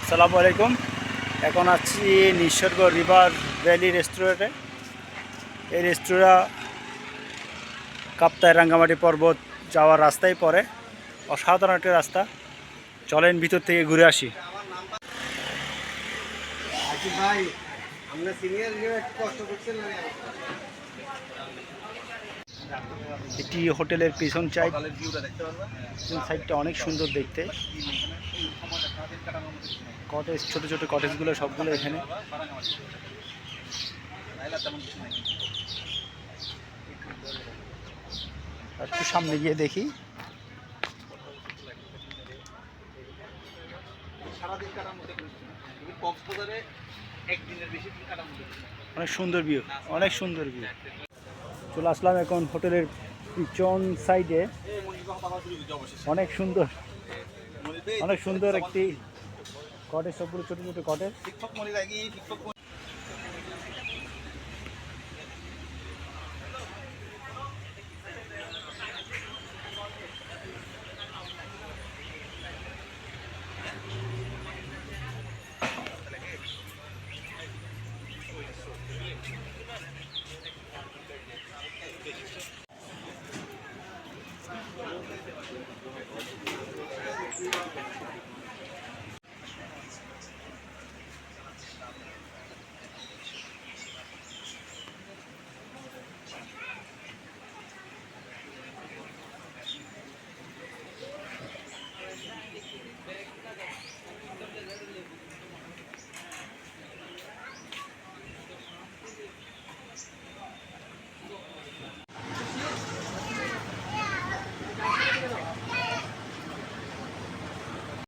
আসসালামু আলাইকুম। এখন আছি নিসর্গ রিভার ভ্যালি রেস্টুরেন্টে। এই রেস্টুরেন্ট কাপ্তাই রাঙ্গামাটি পর্বত যাওয়ার রাস্তায় পড়ে। অসাধারণ একটা রাস্তা, চলেন ভিতর থেকে ঘুরে আসি। এটি হোটেলের পিছন সাইডটা অনেক সুন্দর দেখতে। কটেজ, ছোট ছোট কটেজগুলো সবগুলো এখানে। একটু সামনে গিয়ে দেখি। অনেক সুন্দর ভিউ, অনেক সুন্দর ভিউ। চলে আসলাম এখন হোটেলের পিছন সাইডে। অনেক সুন্দর, অনেক সুন্দর একটি কটেজ, সবগুলো ছোট ছোট কটেজ।